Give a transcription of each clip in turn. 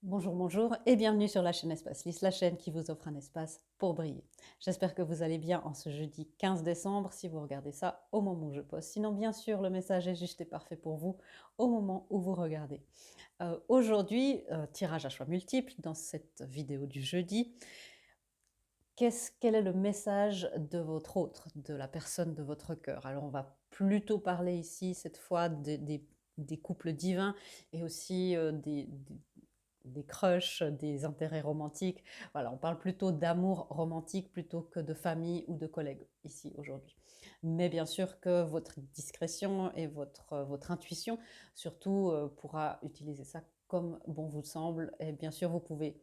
Bonjour, bonjour et bienvenue sur la chaîne Espace Lys, la chaîne qui vous offre un espace pour briller. J'espère que vous allez bien en ce jeudi 15 décembre si vous regardez ça au moment où je poste. Sinon, bien sûr, le message est juste et parfait pour vous au moment où vous regardez. Aujourd'hui, tirage à choix multiples dans cette vidéo du jeudi. Quel est le message de votre autre, de la personne de votre cœur? Alors, on va plutôt parler ici, cette fois, des couples divins et aussi des crushs, des intérêts romantiques. Voilà, on parle plutôt d'amour romantique plutôt que de famille ou de collègues ici aujourd'hui. Mais bien sûr que votre discrétion et votre intuition surtout pourra utiliser ça comme bon vous semble. Et bien sûr, vous pouvez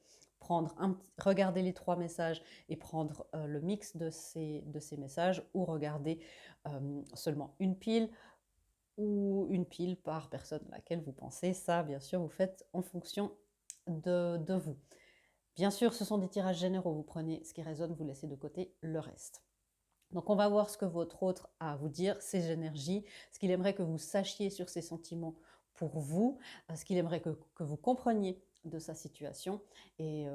regarder les 3 messages et prendre le mix de ces messages ou regarder seulement une pile ou une pile par personne à laquelle vous pensez. Ça, bien sûr, vous faites en fonction de vous. Bien sûr, ce sont des tirages généraux. Vous prenez ce qui résonne, vous laissez de côté le reste. Donc, on va voir ce que votre autre a à vous dire, ses énergies, ce qu'il aimerait que vous sachiez sur ses sentiments pour vous, ce qu'il aimerait que vous compreniez de sa situation. Et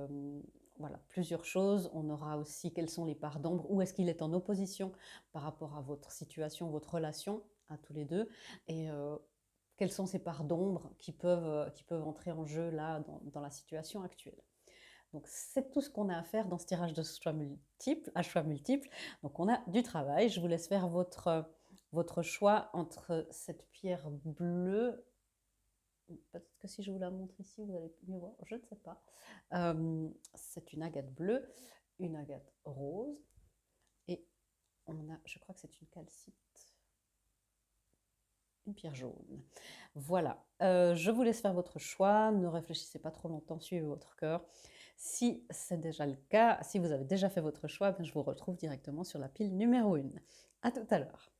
voilà, plusieurs choses. On aura aussi quelles sont les parts d'ombre, où est-ce qu'il est en opposition par rapport à votre situation, votre relation à tous les deux. Et quelles sont ces parts d'ombre qui peuvent entrer en jeu là dans la situation actuelle. Donc c'est tout ce qu'on a à faire dans ce tirage de choix multiples, à choix multiples. Donc on a du travail. Je vous laisse faire votre choix entre cette pierre bleue. Peut-être que si je vous la montre ici, vous allez mieux voir. Je ne sais pas. C'est une agate bleue, une agate rose. Et on a, je crois que c'est une calcite, une pierre jaune. Voilà. Je vous laisse faire votre choix. Ne réfléchissez pas trop longtemps. Suivez votre cœur. Si c'est déjà le cas, si vous avez déjà fait votre choix, je vous retrouve directement sur la pile numéro 1. À tout à l'heure.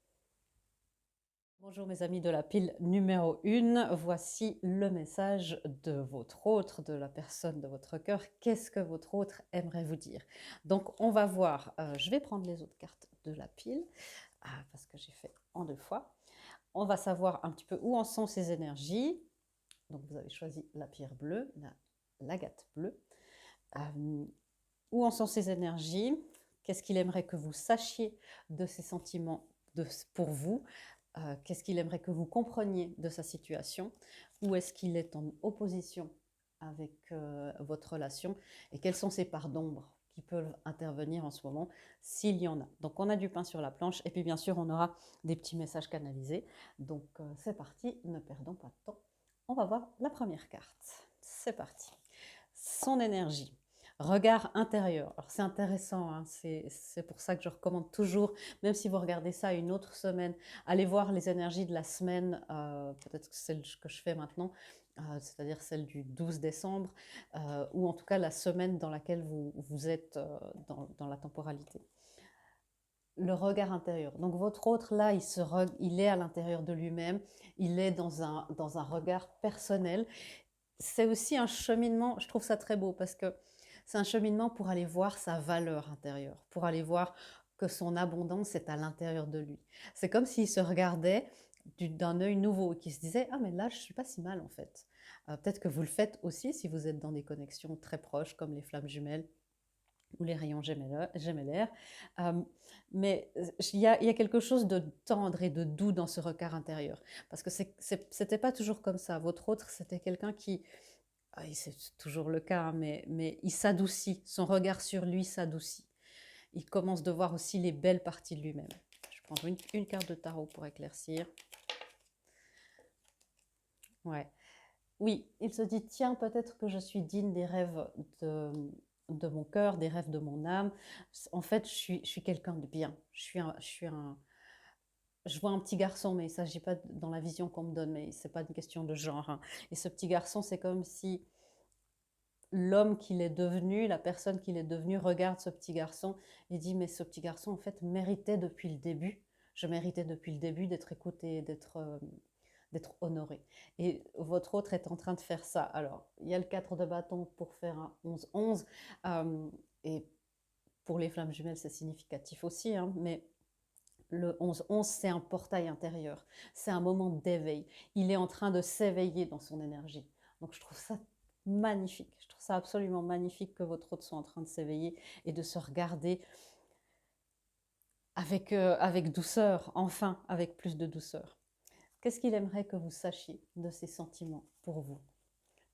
Bonjour mes amis de la pile numéro 1. Voici le message de votre autre, de la personne de votre cœur. Qu'est-ce que votre autre aimerait vous dire? Donc on va voir, je vais prendre les autres cartes de la pile, parce que j'ai fait en 2 fois. On va savoir un petit peu où en sont ces énergies. Donc vous avez choisi la pierre bleue, l'agate bleue. Où en sont ses énergies? Qu'est-ce qu'il aimerait que vous sachiez de ses sentiments pour vous? Qu'est-ce qu'il aimerait que vous compreniez de sa situation? Où est-ce qu'il est en opposition avec votre relation? Et quelles sont ses parts d'ombre qui peuvent intervenir en ce moment, s'il y en a? Donc on a du pain sur la planche et puis bien sûr on aura des petits messages canalisés. Donc c'est parti, ne perdons pas de temps. On va voir la première carte. C'est parti. Son énergie. Regard intérieur. Alors c'est intéressant, hein, c'est pour ça que je recommande toujours, même si vous regardez ça une autre semaine, allez voir les énergies de la semaine, peut-être que celle que je fais maintenant, c'est-à-dire celle du 12 décembre, ou en tout cas la semaine dans laquelle vous êtes dans la temporalité. Le regard intérieur. Donc votre autre, là, il est à l'intérieur de lui-même, il est dans un regard personnel. C'est aussi un cheminement, je trouve ça très beau parce que c'est un cheminement pour aller voir sa valeur intérieure, pour aller voir que son abondance est à l'intérieur de lui. C'est comme s'il se regardait d'un œil nouveau et qu'il se disait: ah mais là je suis pas si mal en fait. Peut-être que vous le faites aussi si vous êtes dans des connexions très proches comme les flammes jumelles ou les rayons gémellaires. Mais il y a quelque chose de tendre et de doux dans ce regard intérieur. Parce que c'était pas toujours comme ça. Votre autre, c'était quelqu'un qui, c'est toujours le cas, hein, mais il s'adoucit. Son regard sur lui s'adoucit. Il commence de voir aussi les belles parties de lui-même. Je vais prendre une carte de tarot pour éclaircir. Ouais. Oui, il se dit, tiens, peut-être que je suis digne des rêves de mon cœur, des rêves de mon âme. En fait, je suis quelqu'un de bien. Je vois un petit garçon, mais il ne s'agit pas dans la vision qu'on me donne, mais ce n'est pas une question de genre, hein. Et ce petit garçon, c'est comme si l'homme qu'il est devenu, la personne qu'il est devenu, regarde ce petit garçon et dit, mais ce petit garçon, en fait, méritait depuis le début. Je méritais depuis le début d'être écouté, d'être honoré. Et votre autre est en train de faire ça. Alors, il y a le 4 de bâton pour faire un 11-11. Et pour les flammes jumelles, c'est significatif aussi, hein, mais le 11-11, c'est un portail intérieur. C'est un moment d'éveil. Il est en train de s'éveiller dans son énergie. Donc, je trouve ça magnifique. Je trouve ça absolument magnifique que votre hôte soit en train de s'éveiller et de se regarder avec douceur, enfin, avec plus de douceur. Qu'est-ce qu'il aimerait que vous sachiez de ses sentiments pour vous,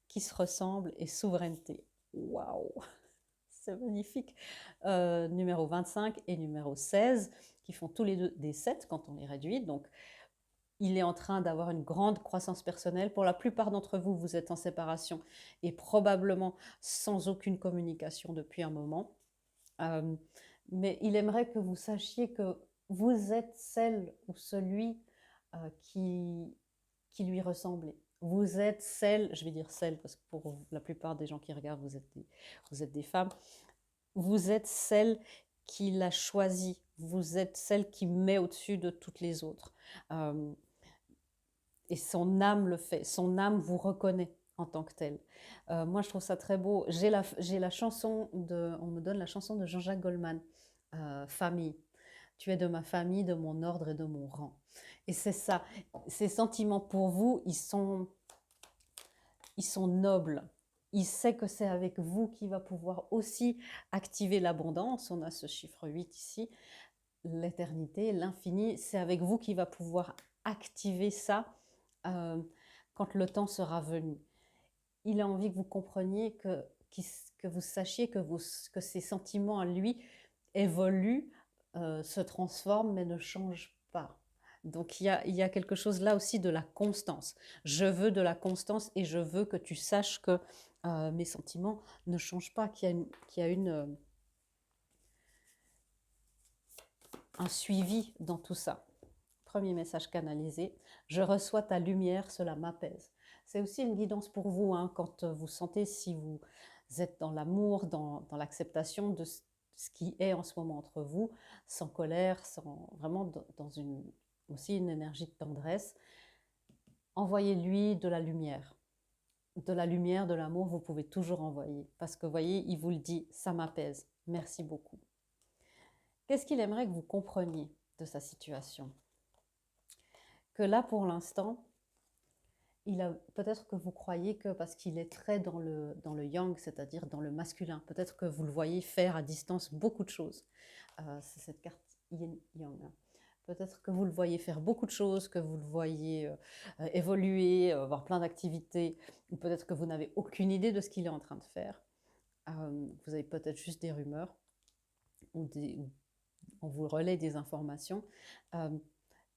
qui se ressemblent et souveraineté? Waouh, c'est magnifique. Numéro 25 et numéro 16, qui font tous les deux des 7 quand on les réduit. Donc, il est en train d'avoir une grande croissance personnelle. Pour la plupart d'entre vous, vous êtes en séparation et probablement sans aucune communication depuis un moment. Mais il aimerait que vous sachiez que vous êtes celle ou celui qui lui ressemblait. Vous êtes celle, je vais dire celle parce que pour la plupart des gens qui regardent, vous êtes des femmes. Vous êtes celle qui l'a choisi. Vous êtes celle qui met au-dessus de toutes les autres. Et son âme le fait. Son âme vous reconnaît en tant que telle. Moi, je trouve ça très beau. J'ai la chanson on me donne la chanson de Jean-Jacques Goldman, Famille. Tu es de ma famille, de mon ordre et de mon rang. Et c'est ça. Ces sentiments pour vous, ils sont nobles. Il sait que c'est avec vous qu'il va pouvoir aussi activer l'abondance. On a ce chiffre 8 ici. L'éternité, l'infini, c'est avec vous qu'il va pouvoir activer ça quand le temps sera venu. Il a envie que vous compreniez, que vous sachiez que ces sentiments à lui évoluent, se transforment, mais ne changent pas. Donc il y a quelque chose là aussi de la constance. Je veux de la constance et je veux que tu saches que mes sentiments ne changent pas, qu'il y a un suivi dans tout ça. Premier message canalisé, je reçois ta lumière, cela m'apaise. C'est aussi une guidance pour vous, hein, quand vous sentez, si vous êtes dans l'amour, dans l'acceptation de ce qui est en ce moment entre vous, sans colère, vraiment dans aussi une énergie de tendresse. Envoyez-lui de la lumière. De la lumière, de l'amour, vous pouvez toujours envoyer. Parce que, vous voyez, il vous le dit, ça m'apaise. Merci beaucoup. Qu'est-ce qu'il aimerait que vous compreniez de sa situation? Que là, pour l'instant, peut-être que vous croyez que parce qu'il est très dans le yang, c'est-à-dire dans le masculin, peut-être que vous le voyez faire à distance beaucoup de choses. C'est cette carte yin-yang. Peut-être que vous le voyez faire beaucoup de choses, que vous le voyez évoluer, avoir plein d'activités, ou peut-être que vous n'avez aucune idée de ce qu'il est en train de faire. Vous avez peut-être juste des rumeurs, ou on vous relaie des informations.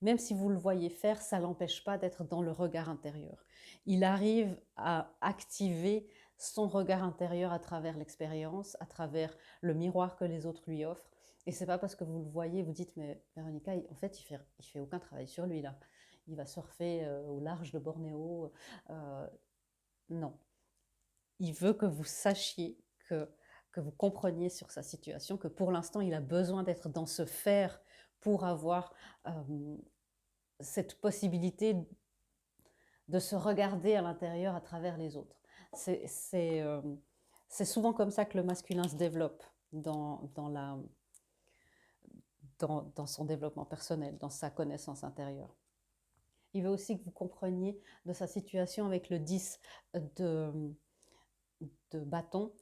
Même si vous le voyez faire, ça ne l'empêche pas d'être dans le regard intérieur. Il arrive à activer son regard intérieur à travers l'expérience, à travers le miroir que les autres lui offrent. Et c'est pas parce que vous le voyez, vous dites, mais Véronica, en fait, il fait aucun travail sur lui là. Il va surfer au large de Bornéo. Non. Il veut que vous sachiez, que vous compreniez sur sa situation, que pour l'instant, il a besoin d'être dans ce faire pour avoir cette possibilité de se regarder à l'intérieur à travers les autres. C'est souvent comme ça que le masculin se développe dans son développement personnel, dans sa connaissance intérieure. Il veut aussi que vous compreniez de sa situation avec le 10 de bâton.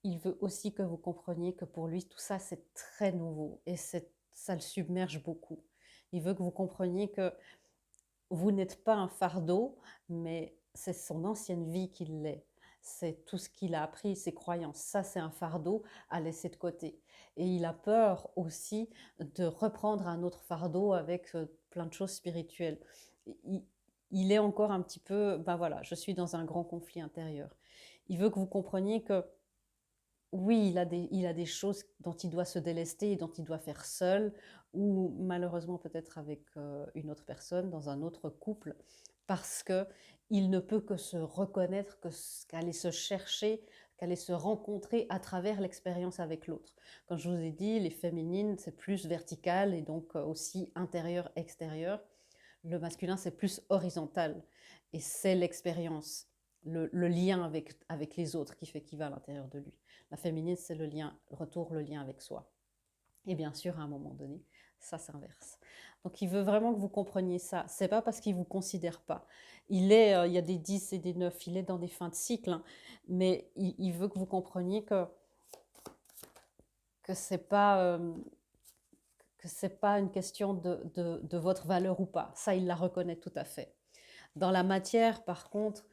Il veut aussi que vous compreniez que pour lui, tout ça, c'est très nouveau et ça le submerge beaucoup. Il veut que vous compreniez que vous n'êtes pas un fardeau, mais c'est son ancienne vie qui l'est. C'est tout ce qu'il a appris, ses croyances. Ça, c'est un fardeau à laisser de côté. Et il a peur aussi de reprendre un autre fardeau avec plein de choses spirituelles. Il est encore un petit peu, ben voilà, je suis dans un grand conflit intérieur. Il veut que vous compreniez que oui, il a des choses dont il doit se délester et dont il doit faire seul, ou malheureusement peut-être avec une autre personne, dans un autre couple, parce qu'il ne peut que se reconnaître, qu'aller se chercher, qu'aller se rencontrer à travers l'expérience avec l'autre. Comme je vous ai dit, les féminines, c'est plus vertical et donc aussi intérieur-extérieur. Le masculin, c'est plus horizontal et c'est l'expérience, le lien avec les autres qui fait qu'il va à l'intérieur de lui. La féminine, c'est le lien avec soi. Et bien sûr, à un moment donné, Ça s'inverse. Donc, il veut vraiment que vous compreniez ça. C'est pas parce qu'il vous considère pas. Il y a des 10 et des 9, il est dans des fins de cycle, hein, mais il veut que vous compreniez que c'est pas une question de votre valeur ou pas. Ça, il la reconnaît tout à fait. Dans la matière, par contre,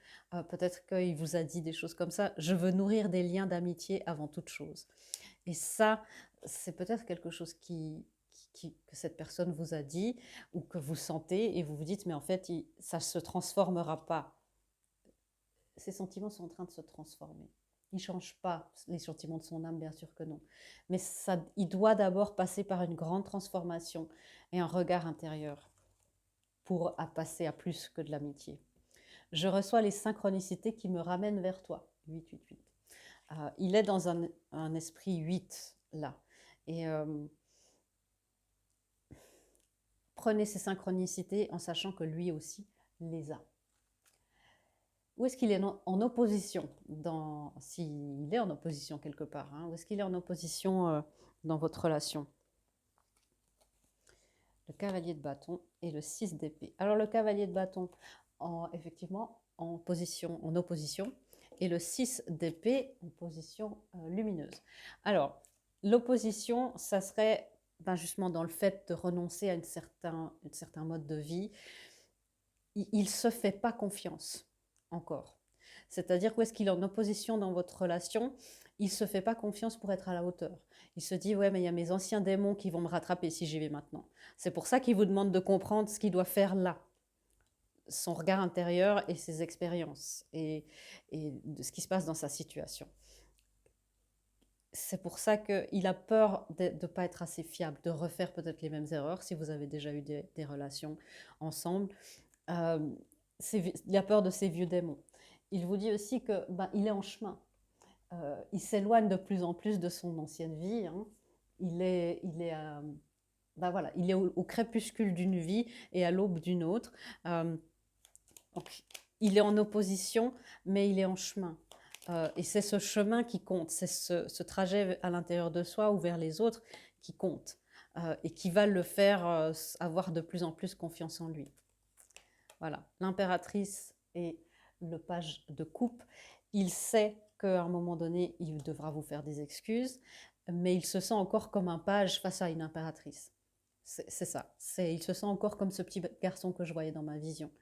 peut-être qu'il vous a dit des choses comme ça. Je veux nourrir des liens d'amitié avant toute chose. Et ça, c'est peut-être quelque chose que cette personne vous a dit ou que vous sentez et vous vous dites, mais en fait, ça ne se transformera pas. Ces sentiments sont en train de se transformer. Il ne change pas les sentiments de son âme, bien sûr que non. Mais ça, il doit d'abord passer par une grande transformation et un regard intérieur pour passer à plus que de l'amitié. Je reçois les synchronicités qui me ramènent vers toi. 888. Il est dans un esprit 8 là. Et prenez ces synchronicités en sachant que lui aussi les a. Où est-ce qu'il est en opposition s'il est en opposition quelque part, hein, où est-ce qu'il est en opposition dans votre relation? Le cavalier de bâton et le 6 d'épée. Alors le cavalier de bâton, effectivement, en opposition, et le 6 d'épée en position lumineuse. Alors, l'opposition, ça serait justement dans le fait de renoncer à un certain mode de vie. Il ne se fait pas confiance encore. C'est-à-dire où est-ce qu'il est en opposition dans votre relation, il ne se fait pas confiance pour être à la hauteur. Il se dit, ouais, mais il y a mes anciens démons qui vont me rattraper si j'y vais maintenant. C'est pour ça qu'il vous demande de comprendre ce qu'il doit faire là, son regard intérieur et ses expériences et de ce qui se passe dans sa situation. C'est pour ça qu'il a peur de ne pas être assez fiable, de refaire peut-être les mêmes erreurs si vous avez déjà eu des relations ensemble. Il a peur de ces vieux démons. Il vous dit aussi que il est en chemin. Il s'éloigne de plus en plus de son ancienne vie. Hein. Il est voilà, il est au crépuscule d'une vie et à l'aube d'une autre. Donc, il est en opposition, mais il est en chemin. Et c'est ce chemin qui compte, c'est ce trajet à l'intérieur de soi ou vers les autres qui compte et qui va le faire avoir de plus en plus confiance en lui. Voilà, l'impératrice et le page de coupe, il sait qu'à un moment donné, il devra vous faire des excuses, mais il se sent encore comme un page face à une impératrice. C'est ça, il se sent encore comme ce petit garçon que je voyais dans ma vision.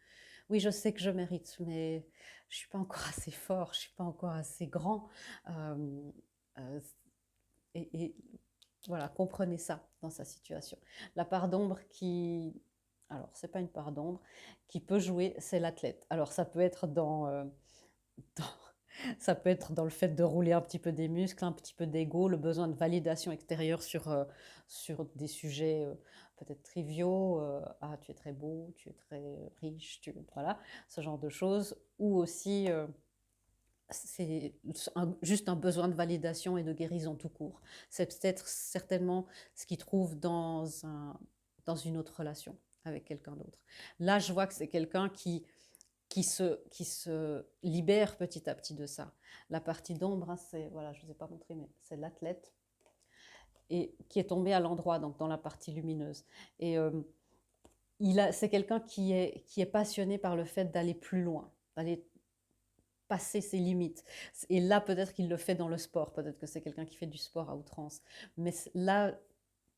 Oui, je sais que je mérite, mais je ne suis pas encore assez fort, je ne suis pas encore assez grand. Euh, euh, et voilà, comprenez ça dans sa situation. La part d'ombre alors, c'est pas une part d'ombre, qui peut jouer, c'est l'athlète. Alors, ça peut être dans- ça peut être dans le fait de rouler un petit peu des muscles, un petit peu d'ego, le besoin de validation extérieure sur des sujets peut-être triviaux. Ah, tu es très beau, tu es très riche, voilà, ce genre de choses. Ou aussi, c'est juste un besoin de validation et de guérison tout court. C'est peut-être certainement ce qu'il trouve dans une autre relation avec quelqu'un d'autre. Là, je vois que c'est quelqu'un qui se libère petit à petit de ça. La partie d'ombre, hein, c'est, voilà, je ne vous ai pas montré, mais c'est l'athlète et qui est tombé à l'endroit, donc dans la partie lumineuse. Et c'est quelqu'un qui est passionné par le fait d'aller plus loin, d'aller passer ses limites. Et là, peut-être qu'il le fait dans le sport, peut-être que c'est quelqu'un qui fait du sport à outrance. Mais là,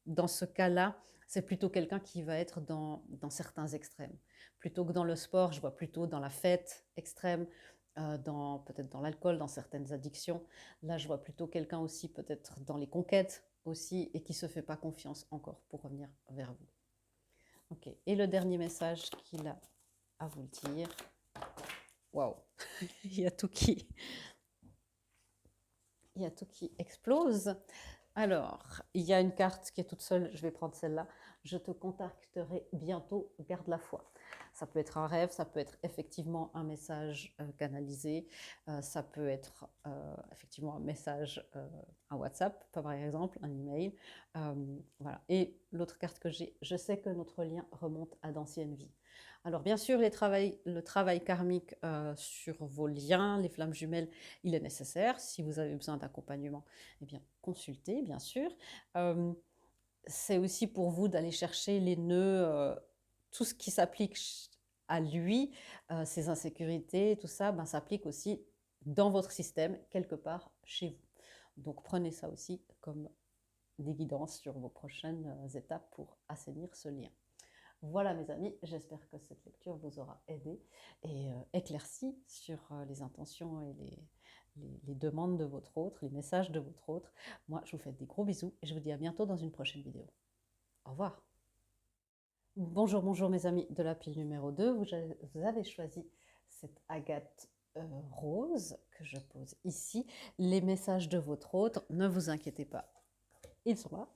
dans ce cas-là, c'est plutôt quelqu'un qui va être dans certains extrêmes. Plutôt que dans le sport, je vois plutôt dans la fête extrême, peut-être dans l'alcool, dans certaines addictions. Là, je vois plutôt quelqu'un aussi peut-être dans les conquêtes aussi et qui ne se fait pas confiance encore pour revenir vers vous. Ok. Et le dernier message qu'il a à vous dire. Waouh, il y a tout qui explose. Alors, il y a une carte qui est toute seule, je vais prendre celle-là. Je te contacterai bientôt, garde la foi. Ça peut être un rêve, ça peut être effectivement un message canalisé, ça peut être effectivement un message, un WhatsApp, par exemple, un email. Voilà. Et l'autre carte que j'ai, je sais que notre lien remonte à d'anciennes vies. Alors bien sûr, le travail karmique sur vos liens, les flammes jumelles, il est nécessaire. Si vous avez besoin d'accompagnement, eh bien, consultez, bien sûr. c'est aussi pour vous d'aller chercher les nœuds, tout ce qui s'applique à lui, ses insécurités, tout ça, ben, s'applique aussi dans votre système, quelque part chez vous. Donc prenez ça aussi comme des guidances sur vos prochaines étapes pour assainir ce lien. Voilà mes amis, j'espère que cette lecture vous aura aidé et éclairci sur les intentions et les demandes de votre autre, les messages de votre autre. Moi, je vous fais des gros bisous et je vous dis à bientôt dans une prochaine vidéo. Au revoir. Bonjour, bonjour mes amis de la pile numéro 2. Vous avez choisi cette agate rose que je pose ici. Les messages de votre autre, ne vous inquiétez pas, ils sont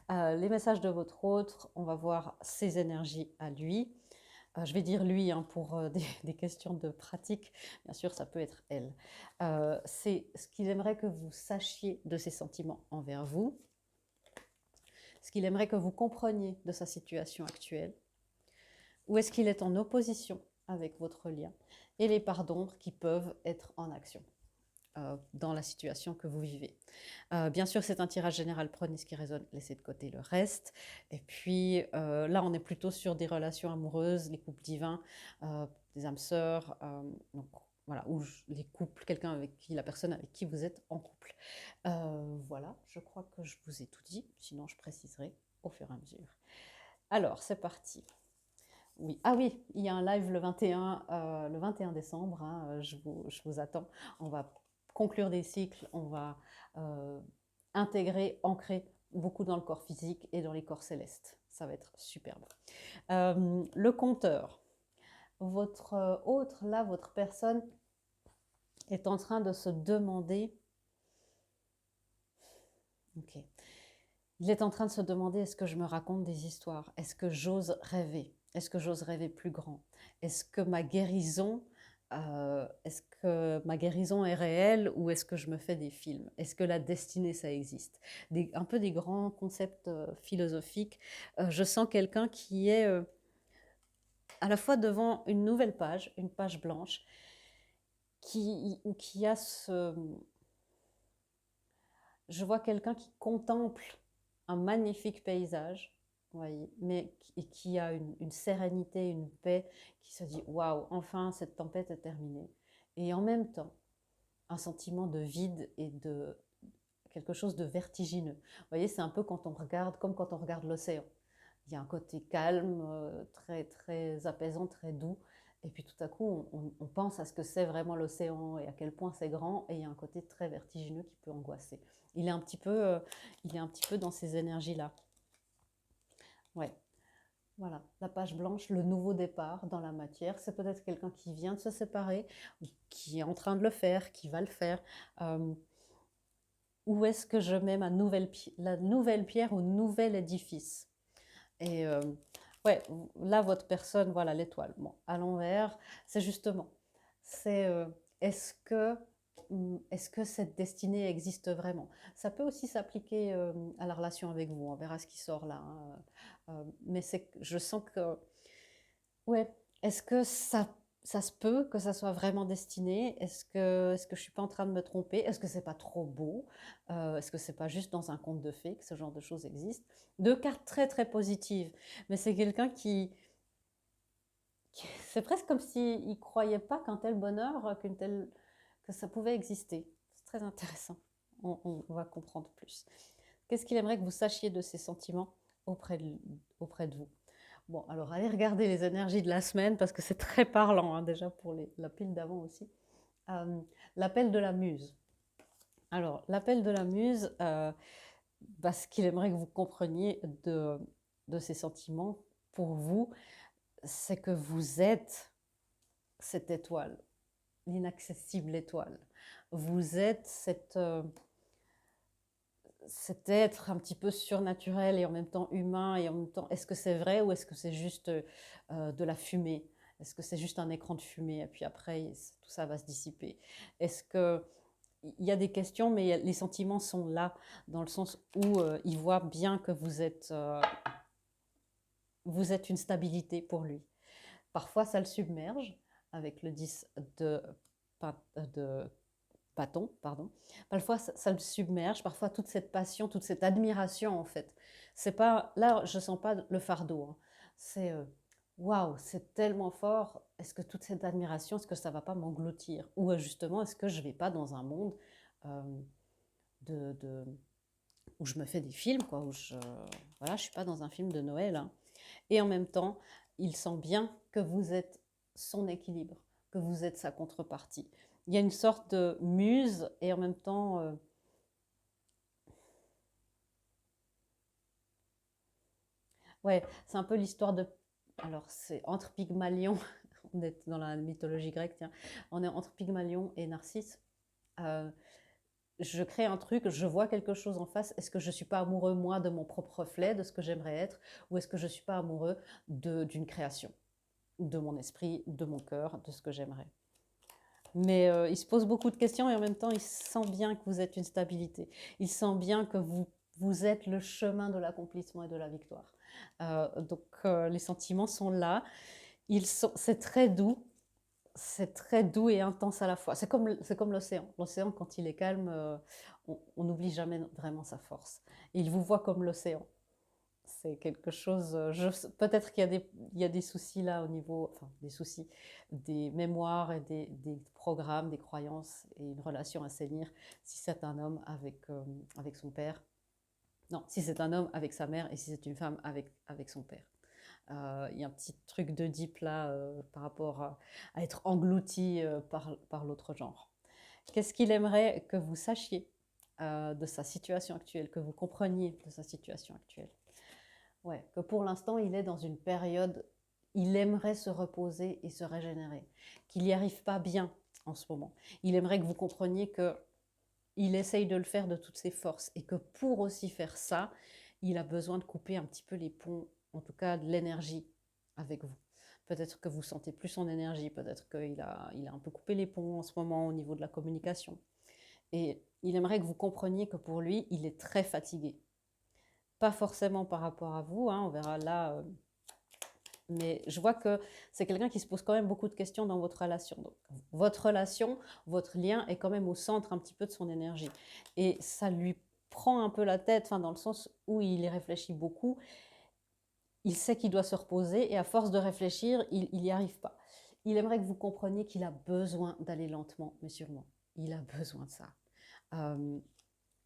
là. Les messages de votre autre, on va voir ses énergies à lui. Je vais dire lui hein, pour des questions de pratique. Bien sûr, ça peut être elle. C'est ce qu'il aimerait que vous sachiez de ses sentiments envers vous, ce qu'il aimerait que vous compreniez de sa situation actuelle, où est-ce qu'il est en opposition avec votre lien, et les parts d'ombre qui peuvent être en action dans la situation que vous vivez. Bien sûr, c'est un tirage général, prenez ce qui résonne, laissez de côté le reste. Et puis là, on est plutôt sur des relations amoureuses, les couples divins, des âmes sœurs, donc voilà, ou les couples, quelqu'un avec qui, la personne avec qui vous êtes en couple. Voilà, je crois que je vous ai tout dit, sinon je préciserai au fur et à mesure. Alors, c'est parti. Oui. Ah oui, il y a un live le 21 décembre, hein, je vous attends. On va conclure des cycles, on va intégrer, ancrer beaucoup dans le corps physique et dans les corps célestes. Ça va être superbe. Le compteur. Votre autre, là, votre personne est en train de se demander... Ok. Il est en train de se demander, est-ce que je me raconte des histoires? Est-ce que j'ose rêver? Est-ce que j'ose rêver plus grand? Est-ce que ma guérison est réelle ou est-ce que je me fais des films? Est-ce que la destinée, ça existe? Un peu des grands concepts philosophiques. Je sens quelqu'un qui est à la fois devant une nouvelle page, une page blanche, qui a ce... Je vois quelqu'un qui contemple un magnifique paysage, voyez, mais qui a une sérénité, une paix, qui se dit waouh, enfin cette tempête est terminée. Et en même temps, un sentiment de vide et de quelque chose de vertigineux. Vous voyez, c'est un peu quand on regarde, comme quand on regarde l'océan. Il y a un côté calme, très, très apaisant, très doux. Et puis tout à coup, on pense à ce que c'est vraiment l'océan et à quel point c'est grand. Et il y a un côté très vertigineux qui peut angoisser. Il est un petit peu dans ces énergies-là. Ouais. Voilà, la page blanche, le nouveau départ dans la matière. C'est peut-être quelqu'un qui vient de se séparer, ou qui est en train de le faire, qui va le faire. Où est-ce que je mets la nouvelle pierre au nouvel édifice? Et ouais, là, votre personne, voilà, l'étoile. Bon, à l'envers, c'est justement, c'est est-ce que cette destinée existe vraiment? Ça peut aussi s'appliquer à la relation avec vous, on verra ce qui sort là. Mais je sens que, ouais, est-ce que ça se peut que ça soit vraiment destiné? Est-ce que je suis pas en train de me tromper? Est-ce que c'est pas trop beau? Est-ce que c'est pas juste dans un conte de fées que ce genre de choses existe? Deux cartes très très positives, mais c'est quelqu'un c'est presque comme s'il ne croyait pas qu'un tel bonheur, que ça pouvait exister. C'est très intéressant. On va comprendre plus. Qu'est-ce qu'il aimerait que vous sachiez de ses sentiments auprès de vous? Bon, alors allez regarder les énergies de la semaine parce que c'est très parlant hein, déjà pour la pile d'avant aussi. L'appel de la muse. Alors, l'appel de la muse, ce qu'il aimerait que vous compreniez de ses sentiments pour vous, c'est que vous êtes cette étoile, l'inaccessible étoile. Vous êtes cet être un petit peu surnaturel et en même temps humain et en même temps, est-ce que c'est vrai ou est-ce que c'est juste de la fumée? Est-ce que c'est juste un écran de fumée et puis après tout ça va se dissiper? Est-ce que il y a des questions, mais les sentiments sont là dans le sens où il voit bien que vous êtes une stabilité pour lui. Parfois, ça le submerge avec le 10 de bâton, pardon. Parfois, ça le submerge, parfois toute cette passion, toute cette admiration, en fait. C'est pas, là, je sens pas le fardeau, hein. C'est, waouh, c'est tellement fort. Est-ce que toute cette admiration, est-ce que ça va pas m'engloutir? Ou justement, est-ce que je vais pas dans un monde euh, de où je me fais des films, quoi, où voilà, je suis pas dans un film de Noël, hein. Et en même temps, il sent bien que vous êtes son équilibre, que vous êtes sa contrepartie. Il y a une sorte de muse et en même temps, ouais, c'est un peu l'histoire de. Alors, c'est entre Pygmalion, on est dans la mythologie grecque, tiens, on est entre Pygmalion et Narcisse. Euh, je crée un truc, je vois quelque chose en face. Est-ce que je ne suis pas amoureux, moi, de mon propre reflet, de ce que j'aimerais être, ou est-ce que je ne suis pas amoureux d'une création, de mon esprit, de mon cœur, de ce que j'aimerais? Mais il se pose beaucoup de questions et en même temps, il sent bien que vous êtes une stabilité. Il sent bien que vous êtes le chemin de l'accomplissement et de la victoire. Donc, les sentiments sont là. C'est très doux et intense à la fois. C'est comme l'océan. L'océan, quand il est calme, on n'oublie jamais vraiment sa force. Il vous voit comme l'océan. C'est quelque chose. Peut-être il y a des soucis là au niveau, enfin des soucis, des mémoires et des programmes, des croyances et une relation à saisir si c'est un homme avec son père. Non, si c'est un homme avec sa mère et si c'est une femme avec son père. Il y a un petit truc de deep là par rapport à être englouti par l'autre genre. Qu'est-ce qu'il aimerait que vous sachiez de sa situation actuelle, que vous compreniez de sa situation actuelle? Ouais, que pour l'instant, il est dans une période, il aimerait se reposer et se régénérer, qu'il n'y arrive pas bien en ce moment. Il aimerait que vous compreniez que il essaye de le faire de toutes ses forces et que pour aussi faire ça, il a besoin de couper un petit peu les ponts, en tout cas de l'énergie avec vous. Peut-être que vous sentez plus son énergie, peut-être il a un peu coupé les ponts en ce moment au niveau de la communication. Et il aimerait que vous compreniez que pour lui, il est très fatigué. Pas forcément par rapport à vous, hein, on verra là, mais je vois que c'est quelqu'un qui se pose quand même beaucoup de questions dans votre relation. Donc, votre relation, votre lien est quand même au centre un petit peu de son énergie. Et ça lui prend un peu la tête, enfin, dans le sens où il y réfléchit beaucoup. Il sait qu'il doit se reposer et à force de réfléchir, il n'y arrive pas. Il aimerait que vous compreniez qu'il a besoin d'aller lentement, mais sûrement. Il a besoin de ça. Euh,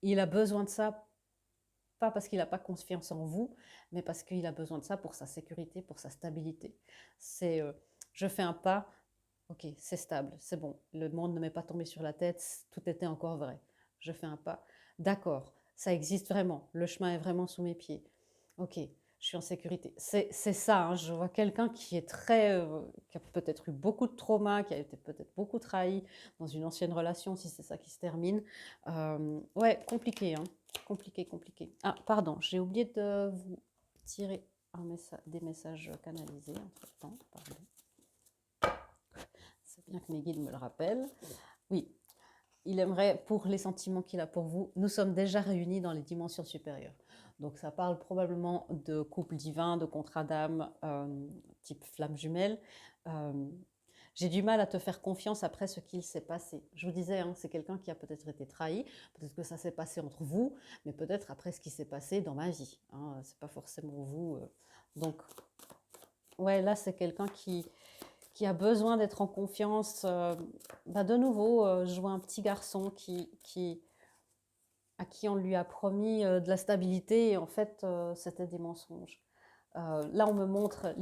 il a besoin de ça, pas parce qu'il n'a pas confiance en vous, mais parce qu'il a besoin de ça pour sa sécurité, pour sa stabilité. C'est je fais un pas, ok, c'est stable, c'est bon, le monde ne m'est pas tombé sur la tête, tout était encore vrai. Je fais un pas, d'accord, ça existe vraiment, le chemin est vraiment sous mes pieds. Ok, je suis en sécurité. C'est ça, hein, je vois quelqu'un qui est qui a peut-être eu beaucoup de traumas, qui a été peut-être beaucoup trahi dans une ancienne relation, si c'est ça qui se termine. Ouais, compliqué, hein. Compliqué, compliqué. Ah, pardon, j'ai oublié de vous tirer des messages canalisés entre-temps. Pardon. C'est bien que mes guides me le rappellent. Oui, il aimerait, pour les sentiments qu'il a pour vous, nous sommes déjà réunis dans les dimensions supérieures. Donc ça parle probablement de couple divin, de contrat d'âme, type flamme jumelle. Euh, j'ai du mal à te faire confiance après ce qu'il s'est passé. Je vous disais, hein, c'est quelqu'un qui a peut-être été trahi, peut-être que ça s'est passé entre vous, mais peut-être après ce qui s'est passé dans ma vie. Hein, c'est pas forcément vous. Donc, ouais, là, c'est quelqu'un qui a besoin d'être en confiance. De nouveau, je vois un petit garçon à qui on lui a promis de la stabilité et en fait, c'était des mensonges. Là, on me montre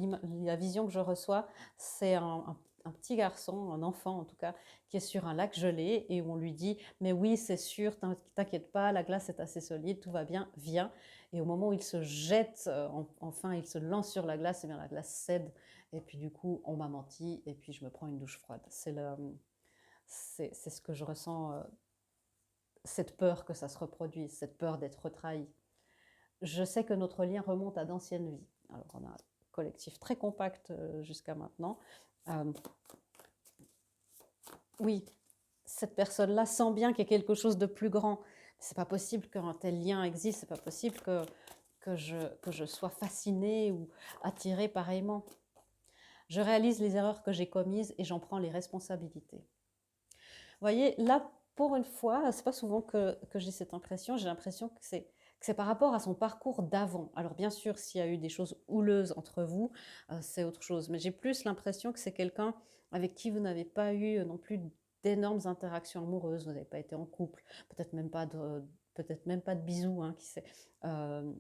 la vision que je reçois, c'est un petit garçon, un enfant en tout cas, qui est sur un lac gelé et où on lui dit mais oui, c'est sûr, t'inquiète pas, la glace est assez solide, tout va bien, viens. Et au moment où il se jette, enfin il se lance sur la glace, et bien la glace cède et puis du coup on m'a menti et puis je me prends une douche froide. C'est ce que je ressens, cette peur que ça se reproduise, cette peur d'être trahi. Je sais que notre lien remonte à d'anciennes vies. Alors, on a un collectif très compact jusqu'à maintenant. Euh, oui, cette personne-là sent bien qu'il y a quelque chose de plus grand. C'est pas possible qu'un tel lien existe, c'est pas possible que je sois fascinée ou attirée pareillement. Je réalise les erreurs que j'ai commises et j'en prends les responsabilités. Vous voyez, là, pour une fois, c'est pas souvent que j'ai cette impression. J'ai l'impression que c'est par rapport à son parcours d'avant. Alors bien sûr, s'il y a eu des choses houleuses entre vous, c'est autre chose. Mais j'ai plus l'impression que c'est quelqu'un avec qui vous n'avez pas eu non plus d'énormes interactions amoureuses. Vous n'avez pas été en couple, peut-être même pas de bisous, hein, qui sait. Euh,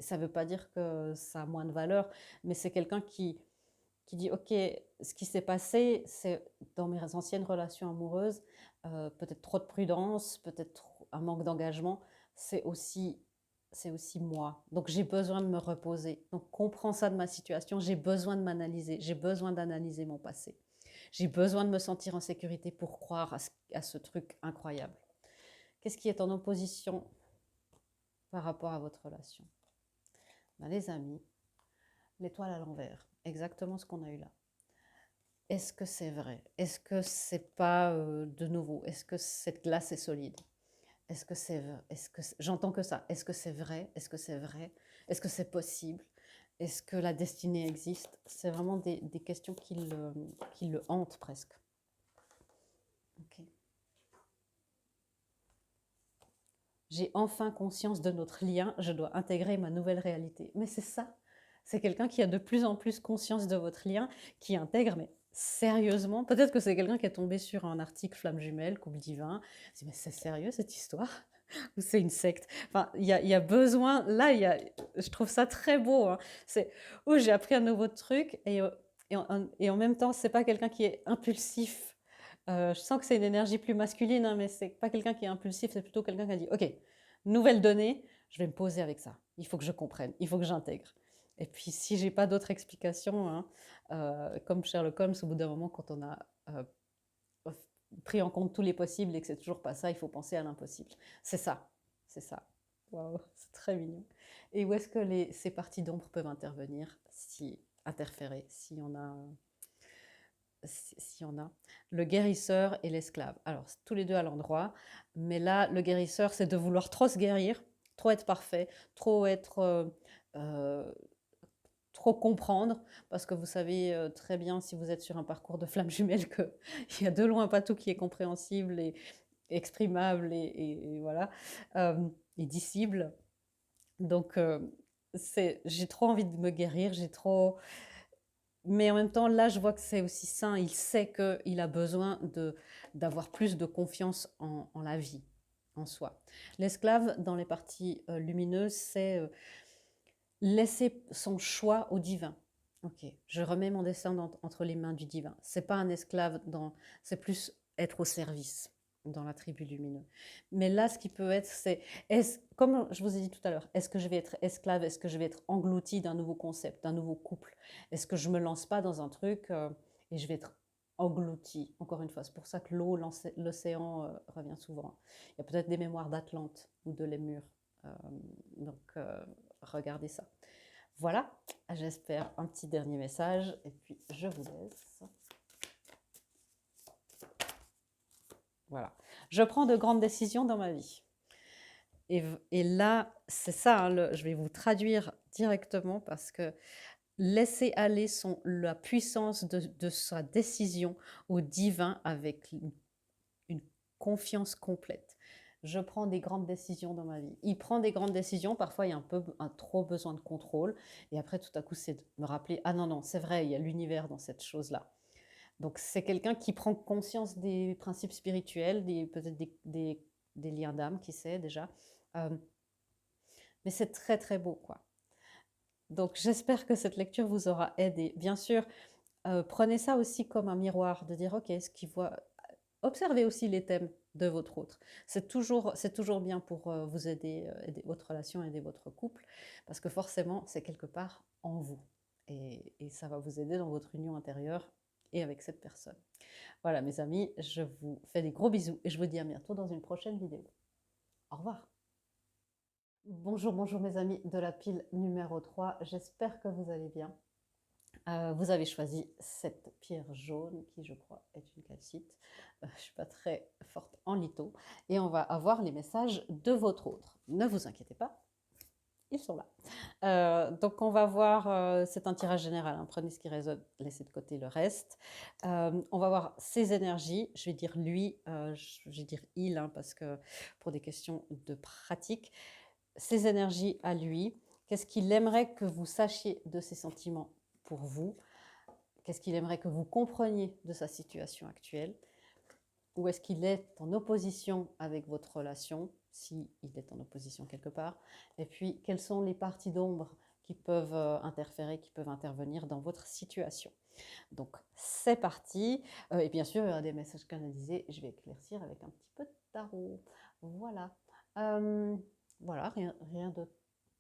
Ça ne veut pas dire que ça a moins de valeur, mais c'est quelqu'un qui dit, OK, ce qui s'est passé, c'est dans mes anciennes relations amoureuses, peut-être trop de prudence, peut-être un manque d'engagement, c'est aussi, c'est aussi moi. Donc j'ai besoin de me reposer. Donc comprends ça de ma situation, j'ai besoin de m'analyser, j'ai besoin d'analyser mon passé. J'ai besoin de me sentir en sécurité pour croire à ce truc incroyable. Qu'est-ce qui est en opposition par rapport à votre relation? Ben, les amis, l'étoile à l'envers, exactement ce qu'on a eu là. Est-ce que c'est vrai? Est-ce que c'est pas de nouveau? Est-ce que cette glace est solide? Est-ce que c'est vrai? J'entends que ça? Est-ce que c'est vrai? Est-ce que c'est vrai? Est-ce que c'est possible? Est-ce que la destinée existe? C'est vraiment des questions qui le hantent presque. Ok. J'ai enfin conscience de notre lien, je dois intégrer ma nouvelle réalité. Mais c'est ça, c'est quelqu'un qui a de plus en plus conscience de votre lien, qui intègre, mais sérieusement, peut-être que c'est quelqu'un qui est tombé sur un article Flamme jumelle, couple divin, dit mais c'est sérieux cette histoire? Ou c'est une secte? Enfin, il y a besoin, là, je trouve ça très beau, hein. C'est, oh, j'ai appris un nouveau truc, et en même temps, c'est pas quelqu'un qui est impulsif. Je sens que c'est une énergie plus masculine, hein, mais c'est pas quelqu'un qui est impulsif, c'est plutôt quelqu'un qui a dit, OK, nouvelle donnée, je vais me poser avec ça. Il faut que je comprenne, il faut que j'intègre. Et puis, si j'ai pas d'autres explications, hein, comme Sherlock Holmes, au bout d'un moment, quand on a euh, pris en compte tous les possibles et que c'est toujours pas ça, il faut penser à l'impossible. C'est ça, c'est ça. Waouh, c'est très mignon. Et où est-ce que ces parties d'ombre peuvent intervenir, si interférer, s'il y en a, s'il y en a. Le guérisseur et l'esclave. Alors, tous les deux à l'endroit, mais là, le guérisseur, c'est de vouloir trop se guérir, trop être parfait, trop être, euh, trop comprendre, parce que vous savez très bien, si vous êtes sur un parcours de flamme jumelle, qu'il y a de loin pas tout qui est compréhensible et exprimable et voilà, et dissible. Donc, j'ai trop envie de me guérir, j'ai trop, mais en même temps, là, je vois que c'est aussi sain. Il sait qu'il a besoin d'avoir plus de confiance en la vie, en soi. L'esclave, dans les parties lumineuses, c'est laisser son choix au divin. Ok, je remets mon destin entre les mains du divin. C'est pas un esclave, c'est plus être au service dans la tribu lumineuse. Mais là, ce qui peut être, c'est, comme je vous ai dit tout à l'heure, est-ce que je vais être esclave? Est-ce que je vais être engloutie d'un nouveau concept, d'un nouveau couple? Est-ce que je me lance pas dans un truc et je vais être engloutie? Encore une fois, c'est pour ça que l'océan revient souvent. Il y a peut-être des mémoires d'Atlante ou de Lémur. Euh, donc, regardez ça. Voilà, j'espère un petit dernier message et puis je vous laisse. Voilà. Je prends de grandes décisions dans ma vie. Et là, c'est ça, hein, je vais vous traduire directement parce que laisser aller la puissance de sa décision au divin avec une confiance complète. Je prends des grandes décisions dans ma vie. Il prend des grandes décisions, parfois il y a un trop besoin de contrôle, et après tout à coup c'est de me rappeler, ah non, non, c'est vrai, il y a l'univers dans cette chose-là. Donc c'est quelqu'un qui prend conscience des principes spirituels, peut-être des liens d'âme, qui sait déjà. Euh, mais c'est très très beau, quoi. Donc j'espère que cette lecture vous aura aidé. Bien sûr, prenez ça aussi comme un miroir, de dire, ok, ce qu'il voit, observez aussi les thèmes de votre autre. C'est toujours bien pour vous aider votre relation, aider votre couple, parce que forcément, c'est quelque part en vous. Et ça va vous aider dans votre union intérieure et avec cette personne. Voilà, mes amis, je vous fais des gros bisous et je vous dis à bientôt dans une prochaine vidéo. Au revoir. Bonjour, bonjour mes amis de la pile numéro 3. J'espère que vous allez bien. Vous avez choisi cette pierre jaune qui, je crois, est une calcite. Je ne suis pas très forte en litho. Et on va avoir les messages de votre autre. Ne vous inquiétez pas, ils sont là. Donc on va voir, c'est un tirage général, hein, prenez ce qui résonne, laissez de côté le reste. On va voir ses énergies, je vais dire lui, je vais dire il, hein, parce que pour des questions de pratique. Ses énergies à lui, qu'est-ce qu'il aimerait que vous sachiez de ses sentiments pour vous? Qu'est-ce qu'il aimerait que vous compreniez de sa situation actuelle? Où est-ce qu'il est en opposition avec votre relation, s'il est en opposition quelque part? Et puis, quelles sont les parties d'ombre qui peuvent interférer, qui peuvent intervenir dans votre situation? Donc, c'est parti. Et bien sûr, il y aura des messages canalisés. Je vais éclaircir avec un petit peu de tarot. Voilà. Voilà, rien de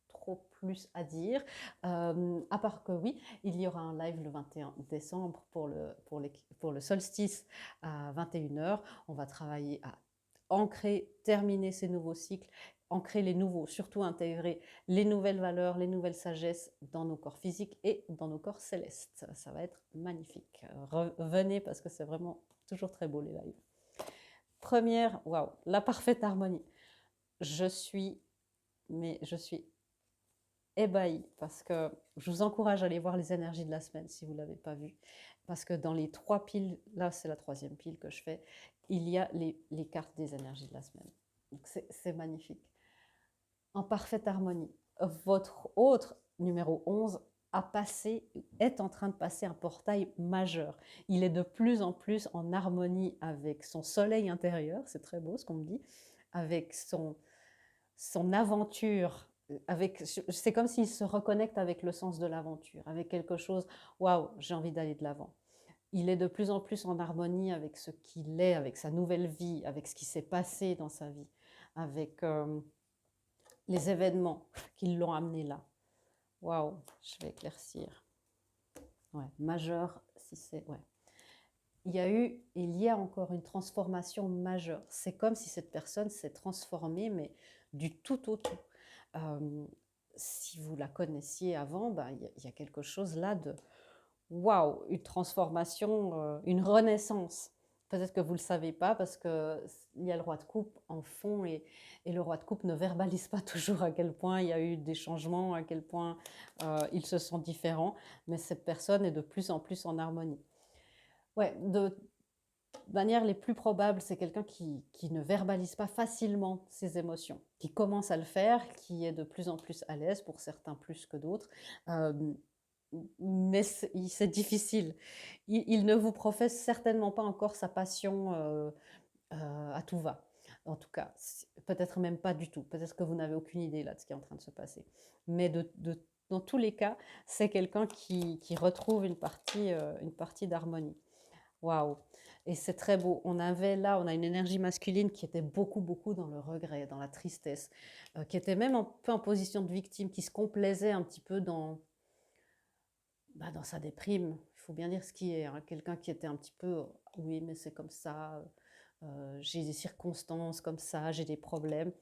trop plus à dire. À part que oui, il y aura un live le 21 décembre pour le solstice à 21h. On va travailler à ancrer, terminer ces nouveaux cycles, ancrer les nouveaux, surtout intégrer les nouvelles valeurs, les nouvelles sagesses dans nos corps physiques et dans nos corps célestes. Ça va être magnifique. Revenez parce que c'est vraiment toujours très beau les lives. Première, waouh, la parfaite harmonie. Je suis ébahie parce que je vous encourage à aller voir les énergies de la semaine si vous ne l'avez pas vu. Parce que dans les 3 piles, là c'est la 3e pile que je fais, il y a les cartes des énergies de la semaine. Donc c'est magnifique. En parfaite harmonie. Votre autre, numéro 11, est en train de passer un portail majeur. Il est de plus en plus en harmonie avec son soleil intérieur, c'est très beau ce qu'on me dit, avec son aventure, c'est comme s'il se reconnecte avec le sens de l'aventure, avec quelque chose, waouh, j'ai envie d'aller de l'avant. Il est de plus en plus en harmonie avec ce qu'il est, avec sa nouvelle vie, avec ce qui s'est passé dans sa vie, avec les événements qui l'ont amené là. Waouh, je vais éclaircir. Ouais, majeur, si c'est... Ouais. Il y a encore une transformation majeure. C'est comme si cette personne s'est transformée, mais du tout au tout. Si vous la connaissiez avant, ben, il y a quelque chose là de waouh, une transformation, une renaissance. Peut-être que vous ne le savez pas parce qu'il y a le roi de coupe en fond et le roi de coupe ne verbalise pas toujours à quel point il y a eu des changements, à quel point ils se sont différents, mais cette personne est de plus en plus en harmonie. Ouais, de manière les plus probables, c'est quelqu'un qui ne verbalise pas facilement ses émotions, qui commence à le faire, qui est de plus en plus à l'aise, pour certains plus que d'autres. Mais c'est difficile. Il ne vous professe certainement pas encore sa passion à tout va. En tout cas, peut-être même pas du tout. Peut-être que vous n'avez aucune idée là de ce qui est en train de se passer. Mais dans tous les cas, c'est quelqu'un qui retrouve une partie d'harmonie. Waouh! Et c'est très beau. On a une énergie masculine qui était beaucoup, beaucoup dans le regret, dans la tristesse, qui était même un peu en position de victime, qui se complaisait un petit peu dans sa déprime. Il faut bien dire ce qui est. Hein. Quelqu'un qui était un petit peu, oui, mais c'est comme ça, j'ai des circonstances comme ça, j'ai des problèmes.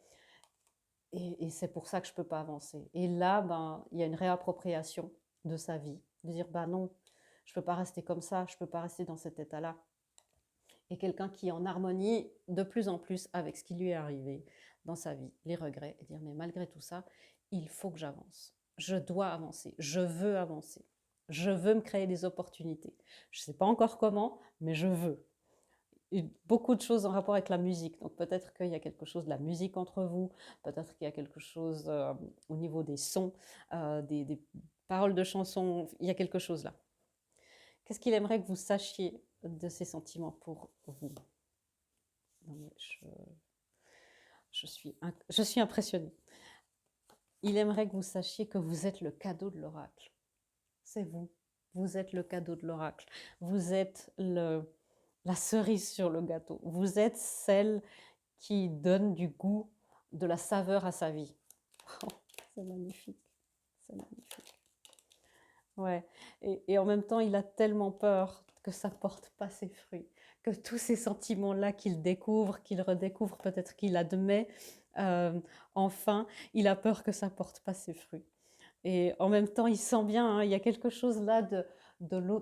Et c'est pour ça que je ne peux pas avancer. Et là, il y a une réappropriation de sa vie, de dire, non, je ne peux pas rester comme ça, je ne peux pas rester dans cet état-là. Et quelqu'un qui est en harmonie de plus en plus avec ce qui lui est arrivé dans sa vie, les regrets, et dire mais malgré tout ça, il faut que j'avance. Je dois avancer, je veux avancer, je veux me créer des opportunités. Je ne sais pas encore comment, mais je veux. Et beaucoup de choses en rapport avec la musique, donc peut-être qu'il y a quelque chose de la musique entre vous, peut-être qu'il y a quelque chose au niveau des sons, des paroles de chansons, il y a quelque chose là. Qu'est-ce qu'il aimerait que vous sachiez de ses sentiments pour vous? Non, mais je suis impressionnée. Il aimerait que vous sachiez que vous êtes le cadeau de l'oracle. C'est vous. Vous êtes le cadeau de l'oracle. Vous êtes la cerise sur le gâteau. Vous êtes celle qui donne du goût, de la saveur à sa vie. Oh, c'est magnifique. C'est magnifique. Ouais. Et en même temps, il a tellement peur que ça ne porte pas ses fruits, que tous ces sentiments-là qu'il découvre, qu'il redécouvre, peut-être qu'il admet, enfin, il a peur que ça ne porte pas ses fruits. Et en même temps, il sent bien, hein, il y a quelque chose là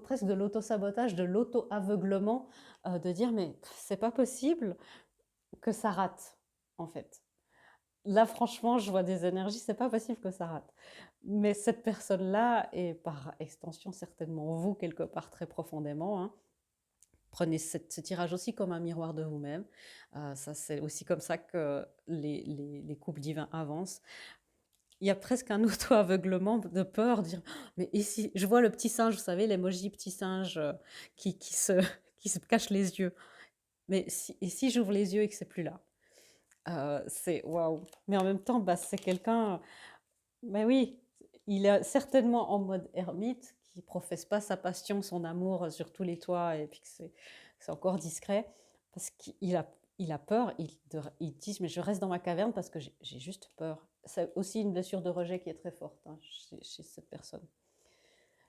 presque de l'auto-sabotage, de l'auto-aveuglement, de dire mais c'est pas possible que ça rate, en fait. Là, franchement, je vois des énergies, c'est pas possible que ça rate. Mais cette personne-là, et par extension certainement vous quelque part très profondément, hein, prenez ce tirage aussi comme un miroir de vous-même. Ça, c'est aussi comme ça que les couples divins avancent. Il y a presque un auto-aveuglement de peur, dire: «Oh, mais et si?» Je vois le petit singe, vous savez, l'emoji petit singe qui se, qui se cache les yeux. Mais si, et si j'ouvre les yeux et que c'est plus là? C'est waouh! Mais en même temps, bah, c'est quelqu'un, mais oui, il est certainement en mode ermite, qui professe pas sa passion, son amour sur tous les toits, et puis que c'est encore discret, parce qu'il a peur. Il dit: mais je reste dans ma caverne parce que j'ai juste peur. C'est aussi une blessure de rejet qui est très forte, hein, chez cette personne.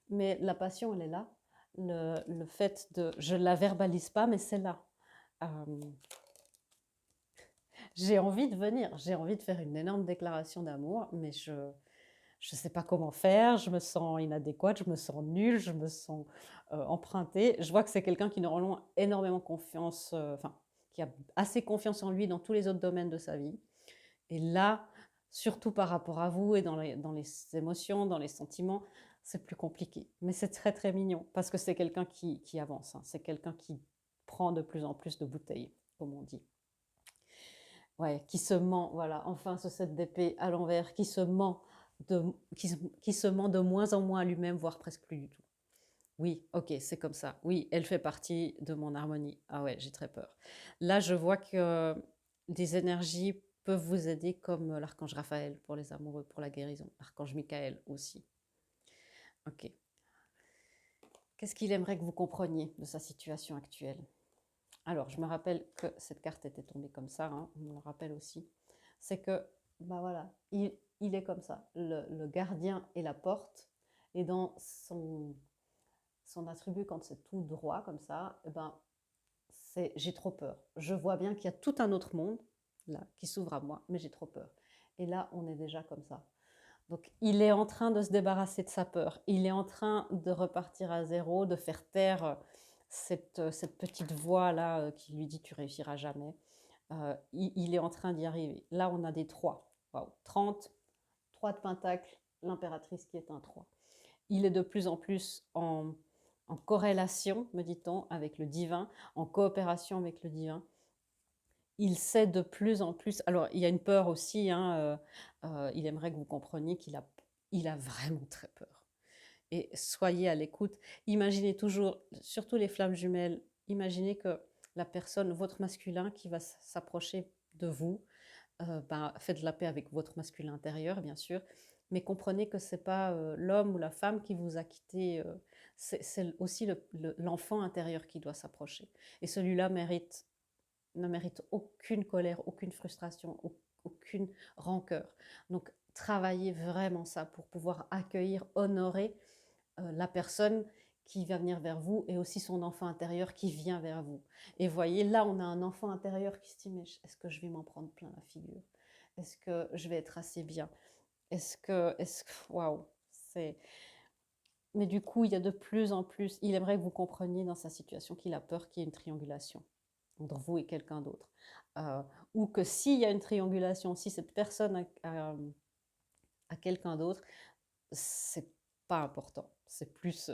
Mais la passion, elle est là. Le fait de, je la verbalise pas, mais c'est là. Euh, j'ai envie de venir, j'ai envie de faire une énorme déclaration d'amour, mais je ne sais pas comment faire, je me sens inadéquate, je me sens nulle, je me sens empruntée. Je vois que c'est quelqu'un qui normalement a énormément confiance, enfin, qui a assez confiance en lui dans tous les autres domaines de sa vie. Et là, surtout par rapport à vous et dans les émotions, dans les sentiments, c'est plus compliqué. Mais c'est très très mignon, parce que c'est quelqu'un qui avance, hein. C'est quelqu'un qui prend de plus en plus de bouteilles, comme on dit. Ouais, qui se ment, voilà, enfin ce 7 d'épée à l'envers, de, qui se ment de moins en moins à lui-même, voire presque plus du tout. Oui, ok, c'est comme ça. Oui, elle fait partie de mon harmonie. Ah ouais, j'ai très peur. Là, je vois que des énergies peuvent vous aider, comme l'archange Raphaël pour les amoureux, pour la guérison, l'archange Michael aussi. Ok. Qu'est-ce qu'il aimerait que vous compreniez de sa situation actuelle? Alors, je me rappelle que cette carte était tombée comme ça, hein, on me le rappelle aussi. C'est que, bah voilà, il est comme ça. Le gardien est la porte, et dans son attribut, quand c'est tout droit comme ça, eh ben, c'est j'ai trop peur. Je vois bien qu'il y a tout un autre monde là qui s'ouvre à moi, mais j'ai trop peur. Et là, on est déjà comme ça. Donc, il est en train de se débarrasser de sa peur. Il est en train de repartir à zéro, de faire taire cette petite voix-là qui lui dit: tu réussiras jamais. Il est en train d'y arriver. Là, on a des 3. Wow. 30, 3 de pentacle, l'impératrice qui est un 3. Il est de plus en plus en corrélation, me dit-on, avec le divin, en coopération avec le divin. Il sait de plus en plus. Alors, il y a une peur aussi, hein, il aimerait que vous compreniez il a vraiment très peur. Et soyez à l'écoute. Imaginez toujours, surtout les flammes jumelles, imaginez que la personne, votre masculin qui va s'approcher de vous, faites de la paix avec votre masculin intérieur, bien sûr, mais comprenez que ce n'est pas l'homme ou la femme qui vous a quitté, c'est aussi l'enfant intérieur qui doit s'approcher. Et celui-là ne mérite aucune colère, aucune frustration, aucune rancœur. Donc, travaillez vraiment ça pour pouvoir accueillir, honorer la personne qui va venir vers vous, et aussi son enfant intérieur qui vient vers vous. Et voyez, là, on a un enfant intérieur qui se dit: mais est-ce que je vais m'en prendre plein la figure? Est-ce que je vais être assez bien? Waouh, c'est... Mais du coup, il y a de plus en plus, il aimerait que vous compreniez dans sa situation qu'il a peur qu'il y ait une triangulation entre vous et quelqu'un d'autre. Euh, ou que s'il y a une triangulation, si cette personne a quelqu'un d'autre, c'est pas important. C'est plus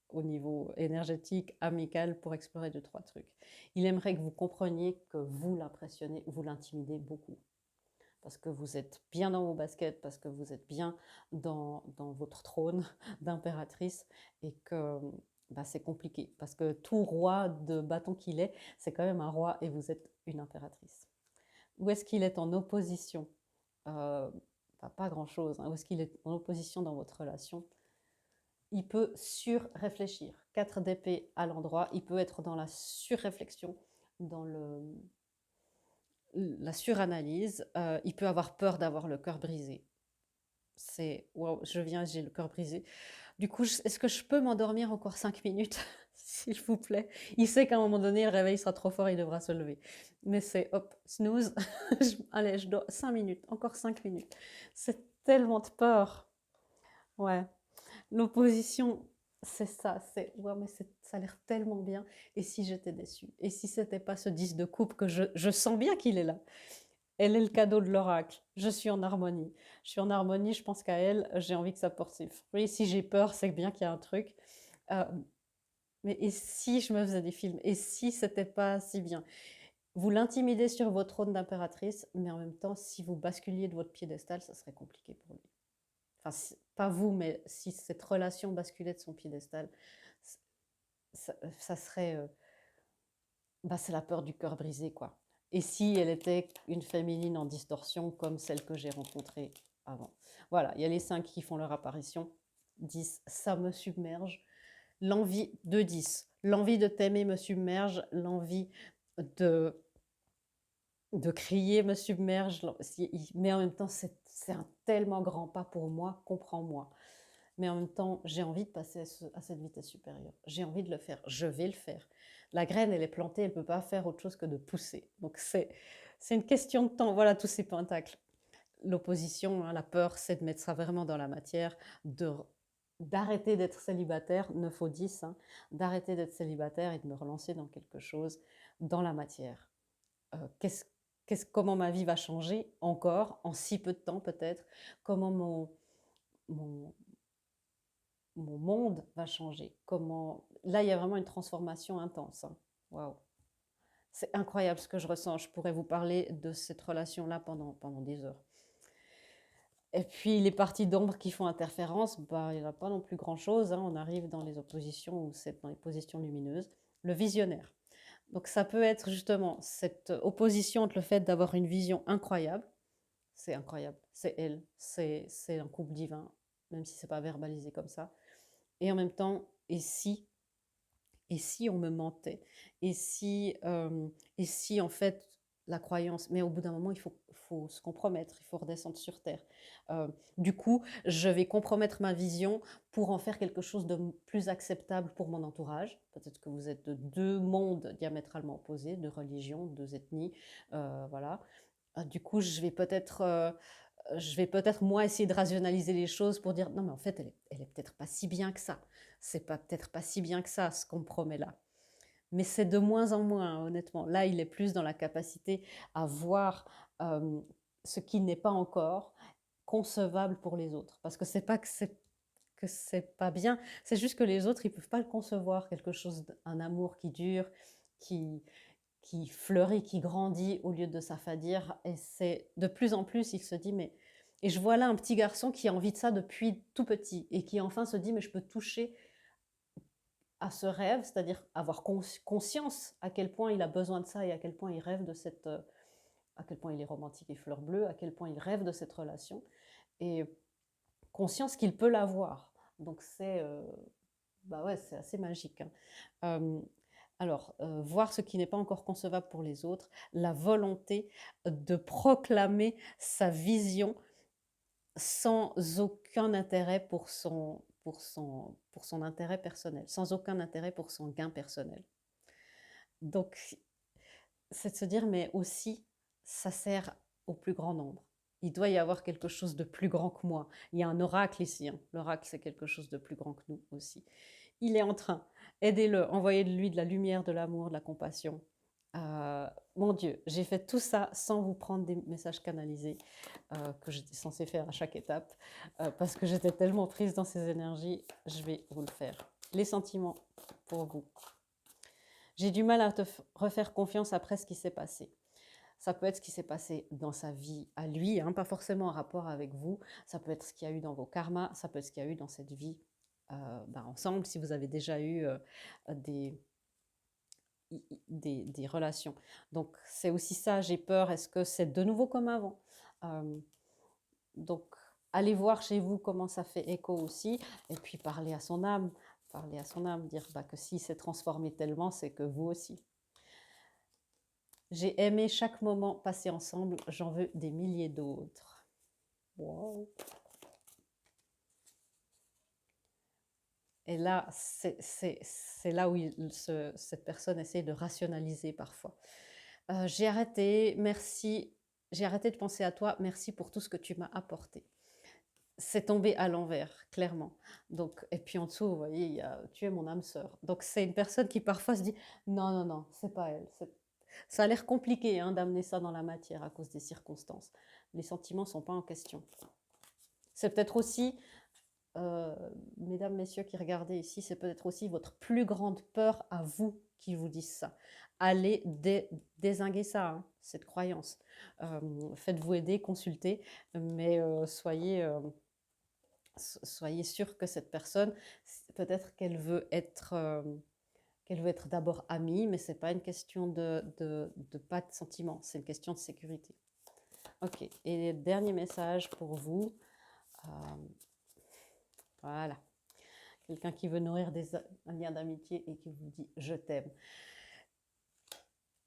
au niveau énergétique, amical, pour explorer 2-3 trucs. Il aimerait que vous compreniez que vous l'impressionnez, vous l'intimidez beaucoup. Parce que vous êtes bien dans vos baskets, parce que vous êtes bien dans votre trône d'impératrice, et que bah, c'est compliqué. Parce que tout roi de bâton qu'il est, c'est quand même un roi, et vous êtes une impératrice. Où est-ce qu'il est en opposition? Pas grand-chose, hein. Où est-ce qu'il est en opposition dans votre relation? Il peut surréfléchir. 4 d'épée à l'endroit, il peut être dans la surréflexion, dans la suranalyse. Il peut avoir peur d'avoir le cœur brisé. C'est wow, j'ai le cœur brisé. Du coup, est-ce que je peux m'endormir encore 5 minutes, s'il vous plaît? Il sait qu'à un moment donné, le réveil sera trop fort, il devra se lever. Mais c'est hop, snooze. Allez, je dors 5 minutes, encore 5 minutes. C'est tellement de peur. Ouais. L'opposition, c'est ça, c'est ouais, mais ça a l'air tellement bien. Et si j'étais déçue? Et si c'était pas ce 10 de coupe, que je sens bien qu'il est là? Elle est le cadeau de l'oracle. Je suis en harmonie. Je suis en harmonie, je pense qu'à elle, j'ai envie que ça poursuive. Oui, si j'ai peur, c'est bien qu'il y a un truc. Euh, mais et si je me faisais des films? Et si c'était pas si bien? Vous l'intimidez sur votre trône d'impératrice, mais en même temps, si vous basculiez de votre piédestal, ça serait compliqué pour lui. Enfin, pas vous, mais si cette relation basculait de son piédestal, ça serait... bah, c'est la peur du cœur brisé, quoi. Et si elle était une féminine en distorsion comme celle que j'ai rencontrée avant. Voilà, il y a les 5 qui font leur apparition. 10, ça me submerge. L'envie de 10, l'envie de t'aimer me submerge, l'envie de, de crier me submerge, mais en même temps, c'est un tellement grand pas pour moi, comprends-moi. Mais en même temps, j'ai envie de passer à cette vitesse supérieure. J'ai envie de le faire. Je vais le faire. La graine, elle est plantée, elle ne peut pas faire autre chose que de pousser. Donc, c'est une question de temps. Voilà tous ces pentacles. L'opposition, hein, la peur, c'est de mettre ça vraiment dans la matière, d'arrêter d'être célibataire, 9 au 10, hein, d'arrêter d'être célibataire et de me relancer dans quelque chose dans la matière. Comment ma vie va changer encore, en si peu de temps peut-être, comment mon, mon monde va changer. Comment... Là, il y a vraiment une transformation intense. Hein. Waouh. C'est incroyable ce que je ressens. Je pourrais vous parler de cette relation-là pendant des heures. Et puis, les parties d'ombre qui font interférence, bah, il n'y en a pas non plus grand-chose. Hein. On arrive dans les oppositions ou dans les positions lumineuses. Le visionnaire. Donc, ça peut être justement cette opposition entre le fait d'avoir une vision incroyable. C'est incroyable. C'est elle. C'est un couple divin, même si ce n'est pas verbalisé comme ça. Et en même temps, et si on me mentait, et si en fait la croyance, mais au bout d'un moment faut se compromettre, il faut redescendre sur terre. Du coup, je vais compromettre ma vision pour en faire quelque chose de plus acceptable pour mon entourage. Peut-être que vous êtes de deux mondes diamétralement opposés, deux religions, deux ethnies, voilà. Du coup, je vais peut-être moi essayer de rationaliser les choses pour dire non mais en fait elle est peut-être pas si bien que ça, c'est pas peut-être pas si bien que ça ce qu'on me promet là, mais c'est de moins en moins hein, honnêtement. Là il est plus dans la capacité à voir ce qui n'est pas encore concevable pour les autres, parce que c'est pas que c'est pas bien, c'est juste que les autres ils peuvent pas le concevoir, quelque chose, un amour qui dure, qui fleurit, qui grandit au lieu de s'affadir. Et c'est de plus en plus, il se dit, mais... Et je vois là un petit garçon qui a envie de ça depuis tout petit et qui enfin se dit, mais je peux toucher à ce rêve, c'est-à-dire avoir conscience à quel point il a besoin de ça et à quel point il rêve de cette... à quel point il est romantique et fleur bleue, à quel point il rêve de cette relation. Et conscience qu'il peut l'avoir. Donc c'est... bah ouais, c'est assez magique. Hein. Alors, voir ce qui n'est pas encore concevable pour les autres, la volonté de proclamer sa vision sans aucun intérêt pour son intérêt personnel, sans aucun intérêt pour son gain personnel. Donc, c'est de se dire, mais aussi, ça sert au plus grand nombre. Il doit y avoir quelque chose de plus grand que moi. Il y a un oracle ici. Hein. L'oracle, c'est quelque chose de plus grand que nous aussi. Il est en train. Aidez-le, envoyez-lui de la lumière, de l'amour, de la compassion. Mon Dieu, j'ai fait tout ça sans vous prendre des messages canalisés que j'étais censée faire à chaque étape parce que j'étais tellement prise dans ces énergies. Je vais vous le faire. Les sentiments pour vous. J'ai du mal à te refaire confiance après ce qui s'est passé. Ça peut être ce qui s'est passé dans sa vie à lui, hein, pas forcément en rapport avec vous. Ça peut être ce qu'il y a eu dans vos karmas, ça peut être ce qu'il y a eu dans cette vie ensemble, si vous avez déjà eu des, des relations. Donc c'est aussi ça, j'ai peur, est-ce que c'est de nouveau comme avant donc allez voir chez vous comment ça fait écho aussi, et puis parler à son âme, dire bah, que s'il s'est transformé tellement, c'est que vous aussi. J'ai aimé chaque moment passé ensemble, j'en veux des milliers d'autres. Wow. Et là, c'est là où cette personne essaie de rationaliser parfois. J'ai arrêté, merci, j'ai arrêté de penser à toi, merci pour tout ce que tu m'as apporté. C'est tombé à l'envers, clairement. Donc, et puis en dessous, vous voyez, il y a tu es mon âme sœur. Donc c'est une personne qui parfois se dit non, non, non, c'est pas elle. Ça a l'air compliqué hein, d'amener ça dans la matière à cause des circonstances. Les sentiments ne sont pas en question. C'est peut-être aussi, mesdames, messieurs qui regardez ici, c'est peut-être aussi votre plus grande peur à vous qui vous disent ça. Allez dézinguer ça, hein, cette croyance. Faites-vous aider, consultez, mais soyez sûr que cette personne, peut-être qu'elle veut être d'abord amie, mais ce n'est pas une question de pas de sentiment, c'est une question de sécurité. Ok, et dernier message pour vous. Voilà. Quelqu'un qui veut nourrir un lien d'amitié et qui vous dit « je t'aime ».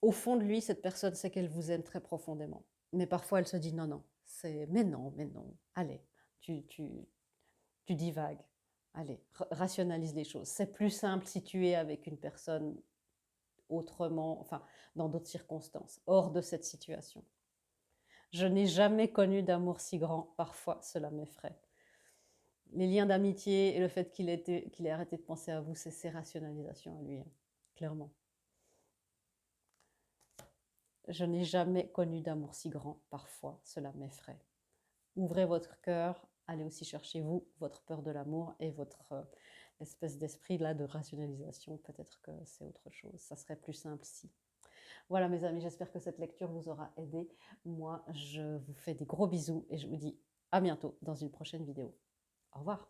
Au fond de lui, cette personne sait qu'elle vous aime très profondément. Mais parfois, elle se dit « non, non, mais non, allez, tu divagues, allez, rationalise les choses. C'est plus simple si tu es avec une personne autrement, enfin, dans d'autres circonstances, hors de cette situation. Je n'ai jamais connu d'amour si grand, parfois cela m'effraie. » Les liens d'amitié et le fait qu'il ait arrêté de penser à vous, c'est ses rationalisations à lui, hein, clairement. Je n'ai jamais connu d'amour si grand, parfois cela m'effraie. Ouvrez votre cœur, allez aussi chercher vous, votre peur de l'amour et votre espèce d'esprit là de rationalisation. Peut-être que c'est autre chose, ça serait plus simple si. Voilà mes amis, j'espère que cette lecture vous aura aidé. Moi, je vous fais des gros bisous et je vous dis à bientôt dans une prochaine vidéo. Au revoir.